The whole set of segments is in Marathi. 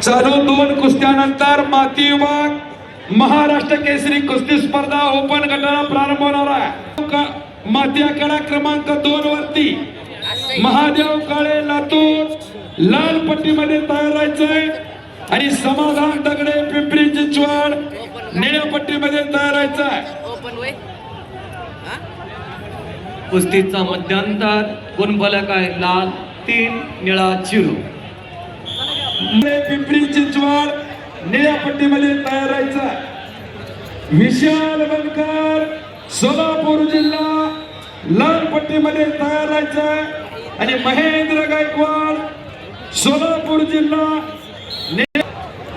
चालू 2 कुस्त्यानंतर माती विभाग महाराष्ट्र केसरी कुस्ती स्पर्धा ओपन गटाला प्रारंभ होणार आहे। माती आखाडा क्रमांक 2 वरती महादेव काळे लातूर लाल पट्टीमध्ये तयार राहायचंय आणि समाधान दगडे पिंपरी चिंचवड निळ्या पट्टीमध्ये तयार राहायचंय। कुस्तीचा मध्यांतर कोण फलक आहे लाल 3 निळा चिरू। पिंपरी चिंचवड निळ्या पट्टीमध्ये तयार राहायचं। विशाल बनकर सोलापूर जिल्हा लाल पट्टीमध्ये तयार राहायचं आणि महेंद्र गायकवाड सोलापूर जिल्हा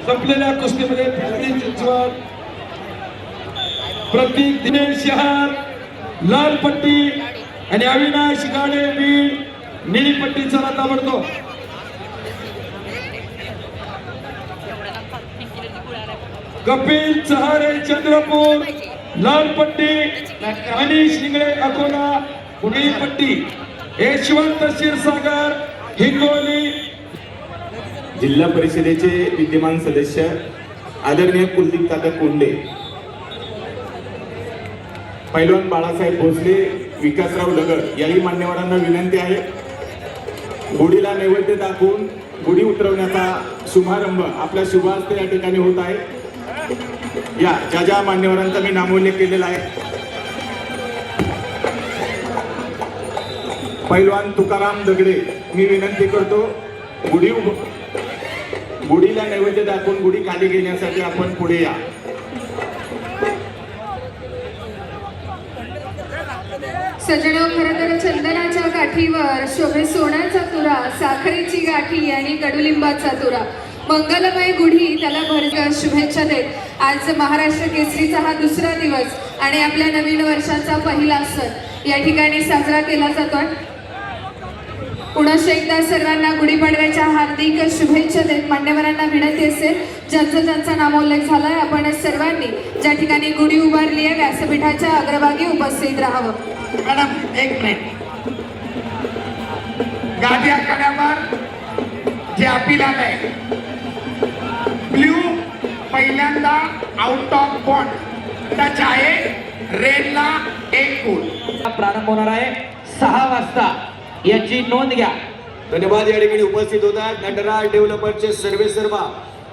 संपलेल्या कुस्तीमध्ये पिंपरी चिंचवड प्रतीक दिनेश शहार लाल पट्टी आणि अविनाश गाडे बीड निळी पट्टी चला ताबडतोब। कपिल चहारे चंद्रपूर लाल पट्टी अनिश निगळे अकोला निळी पट्टी यशवंत क्षीरसागर हिंगोली। जिल्हा परिषदेचे विद्यमान सदस्य आदरणीय कुलदीप दादा कोंडे, पैलवान बाळासाहेब भोसले, विकासराव डगर याही मान्यवरांना विनंती आहे गुढीला नैवेद्य दाखवून गुढी उतरवण्याचा शुभारंभ आपल्या शुभ हस्ते या ठिकाणी होत आहे। या ज्या मान्यवरांचा मी नामोल्लेख केलेला आहे, पैलवान तुकाराम दगडे, मी विनंती करतो गुढीला नैवेद्य दाखवून गुढी खाली घेण्यासाठी आपण पुढे या। सजणो, खरं तर चंदनाच्या गाठीवर शोभे सोन्याचा तुरा, साखरेची गाठी आणि कडुलिंबाचा तुरा, मंगलमय गुढी त्याला भरपूर शुभेच्छा देत आज महाराष्ट्र केसरीचा हा दुसरा दिवस आणि आपल्या नवीन वर्षाचा पहिला सण या ठिकाणी साजरा केला जातोय। पुन्हा एकदा सर्वांना गुढीपाडव्याच्या हार्दिक शुभेच्छा देत मान्यवरांना विनंती असेल ज्यांचा नामोल्लेख झालाय आपण सर्वांनी ज्या ठिकाणी गुढी उभारली आहे व्यासपीठाच्या अग्रभागी उपस्थित राहावं। मॅडम एक मिनिट, गादी आखाड्यावर जे अपील आलंय ब्ल्यू पहिल्यांदा आउट ऑफ बॉन्ड टच आहे, रेडला 1 गुण। प्रारंभ होणार आहे 6 वाजता, याची नोंद घ्या। धन्यवाद। या ठिकाणी उपस्थित होतात नटराज डेव्हलपर्सचे सर्वेसर्वा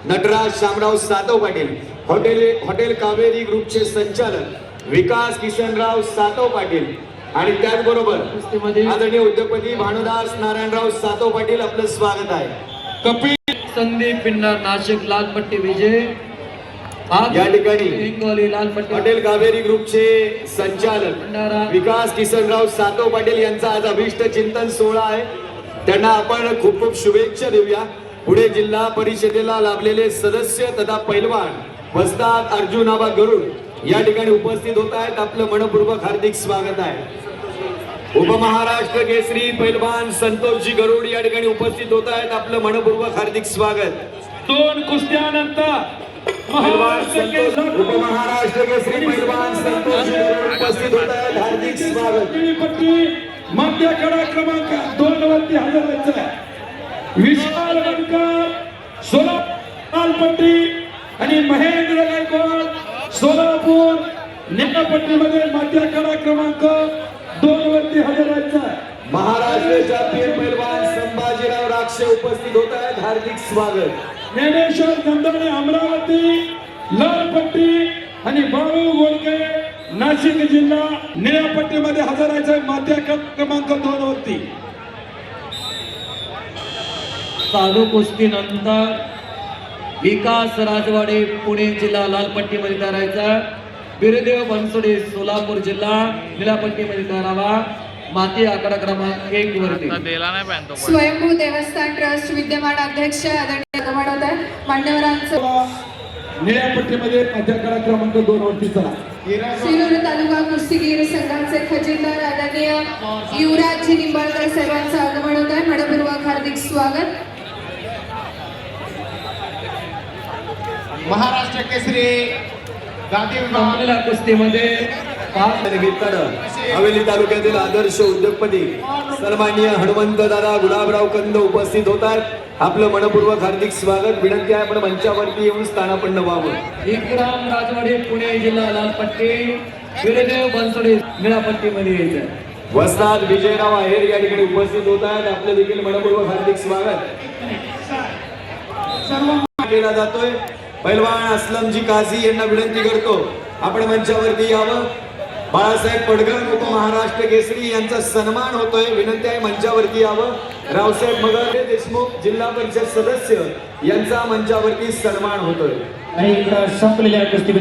नटराज शामराव सातव पाटील, हॉटेल कावेरी ग्रुपचे संचालक विकास किशनराव सातव पाटील आणि त्याचबरोबर आदरणीय उद्योगपती भानुदास नारायणराव सातव पाटील, आपलं स्वागत आहे। कपिल संदीप पिन्नार नाशिक लाल पट्टी विजय। या ठिकाणी हिंगोली लाल पट्टी हॉटेल कावेरी ग्रुपचे संचालक विकास किशनराव सातव पाटील यांचा आज अभिष्ट चिंतन सोहळा आहे, त्यांना आपण खूप खूप शुभेच्छा देऊया। पुढे जिल्हा परिषदेला लाभलेले सदस्य तथा पैलवान वस्ताद अर्जुन आबा गरुड या ठिकाणी उपस्थित होत आहेत, आपलं मनपूर्वक हार्दिक स्वागत आहे। उपमहाराष्ट्र केसरी पैलवान संतोषजी गरुड या ठिकाणी उपस्थित होत आहेत, आपलं मनपूर्वक हार्दिक स्वागत। 2 कुस्त्यानंतर उपमहाराष्ट्र केसरी पैलवान संतोषजी गरुड उपस्थित होत आहेत, हार्दिक स्वागत। निळी पट्टी मध्य आखाडा क्रमांक 2 वरती हजर व्हायचं। विशाल बनकर सोलापूर लाल पट्टी आणि महेंद्र गायकवाड सोलापूर निळ्या पट्टीमध्ये मध्य आखाडा क्रमांक 2 वरती हजर व्हायचं। महाराष्ट्राच्या पीर पैलवान संभाजीराव राक्षे उपस्थित होत आहेत, हार्दिक स्वागत। ज्ञानेश्वर गंधर्व अमरावती लाल पट्टी आणि बाळू गोळके नाशिक जिल्हा निळ्या पट्टीमध्ये हजर व्हायचं मध्य क्रमांक 2 वरती। चालू कुस्तीनंतर विकास राजवाडे पुणे जिल्हा लाल पट्टीमध्ये तयारायचा, बिरदेव बनसोडे सोलापूर जिल्हा निळ्या पट्टीमध्ये तयारावा। माती आकडा क्रमांक 1 वरती स्वयंभू देवस्थान ट्रस्ट विद्यमान अध्यक्ष आदरणीय गमणवत आहे मान्यवरांचं निळ्या पट्टीमध्ये मध्य आखाडा क्रमांक 2 वरती चला। शिरूर तालुका कुस्तीगीर संघाचे खजिनदार आदरणीय युवराजजी निंबाळकर सर्वांचं आगमन होत आहे, मनपूर्वक हार्दिक स्वागत। महाराष्ट्र केसरी गादी विभाग कुस्तीमध्ये निमित्तानं हवेली तालुक्यातील आदर्श उद्योगपती सन्माननीय हनुमंत दादा गुलाबराव कंद उपस्थित होतात। आपलं मनपूर्वक हार्दिक स्वागत। विनंती आहे आपण मंचावरती येऊन स्थानापन्न व्हावं। विक्रम राजवाडे पुणे जिल्हा लाल पट्टी, वीरदेव बनसोडे निळा पट्टीमध्ये यायचं। वस्ताद विजयराव आहेर या ठिकाणी उपस्थित होतात। आपलं देखील मनपूर्वक हार्दिक स्वागत केला जातोय। पैलवान असलमजी काझी यांना विनंती करतो आपण मंचावरती यावं। बाळासाहेब पडघर उपमहाराष्ट्र केसरी यांचा सन्मान होतोय। विनंती आहे मंचावरती यावं। रावसाहेब मगर देशमुख जिल्हा परिषद सदस्य यांचा मंचावरती सन्मान होतोय। आणि संपलेल्या कुस्ती